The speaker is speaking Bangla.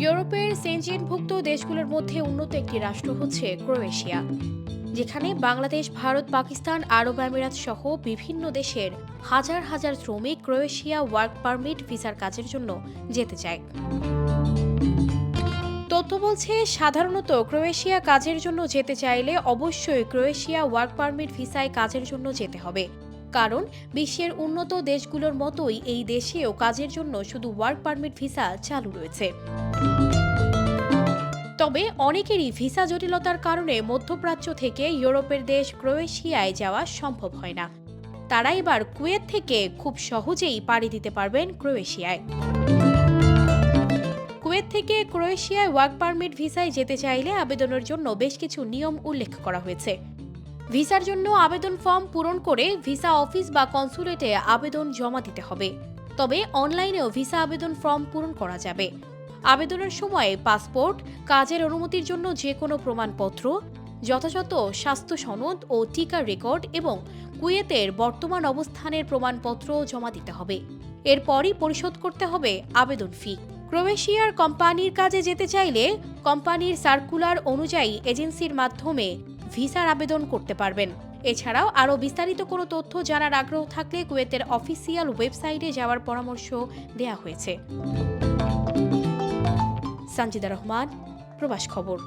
ইউরোপের সেনজেনভুক্ত দেশগুলোর মধ্যে উন্নত একটি রাষ্ট্র হচ্ছে ক্রোয়েশিয়া, যেখানে বাংলাদেশ, ভারত, পাকিস্তান, আরব আমিরাত সহ বিভিন্ন দেশের হাজার হাজার শ্রমিক ক্রোয়েশিয়া ওয়ার্ক পারমিট ভিসার কাজের জন্য যেতে চায়। তথ্য বলছে, সাধারণত ক্রোয়েশিয়া কাজের জন্য যেতে চাইলে অবশ্যই ক্রোয়েশিয়া ওয়ার্ক পারমিট ভিসায় কাজের জন্য যেতে হবে, কারণ বিশ্বের উন্নত দেশগুলোর মতোই এই দেশেও কাজের জন্য শুধু ওয়ার্ক পারমিট ভিসা চালু রয়েছে। তবে অনেকেরই ভিসা জটিলতার কারণে মধ্যপ্রাচ্য থেকে ইউরোপের দেশ ক্রোয়েশিয়ায় যাওয়া সম্ভব হয় না। তারা এবার কুয়েত থেকে খুব সহজেই পাড়ি দিতে পারবেন ক্রোয়েশিয়ায়। কুয়েত থেকে ক্রোয়েশিয়ায় ওয়ার্ক পারমিট ভিসায় যেতে চাইলে আবেদনের জন্য বেশ কিছু নিয়ম উল্লেখ করা হয়েছে। ভিসার জন্য আবেদন ফর্ম পূরণ করে ভিসা অফিস বা কনসুলেটে আবেদন জমা দিতে হবে। তবে অনলাইনেও ভিসা আবেদন ফর্ম পূরণ করা যাবে। আবেদনের সময় পাসপোর্ট, কাজের অনুমতির জন্য যে কোনো প্রমাণপত্র, যথাযথ স্বাস্থ্য সনদ ও টিকার রেকর্ড এবং কুয়েতের বর্তমান অবস্থানের প্রমাণপত্র জমা দিতে হবে। এরপরই পরিশোধ করতে হবে আবেদন ফি। ক্রোয়েশিয়ার কোম্পানির কাজে যেতে চাইলে কোম্পানির সার্কুলার অনুযায়ী এজেন্সির মাধ্যমে ভিসার আবেদন করতে পারবেন। এছাড়াও আরও বিস্তারিত কোনো তথ্য জানার আগ্রহ থাকলে কুয়েতের অফিসিয়াল ওয়েবসাইটে যাওয়ার পরামর্শ দেওয়া হয়েছে। সঞ্জিদা রহমান, প্রবাস খবর।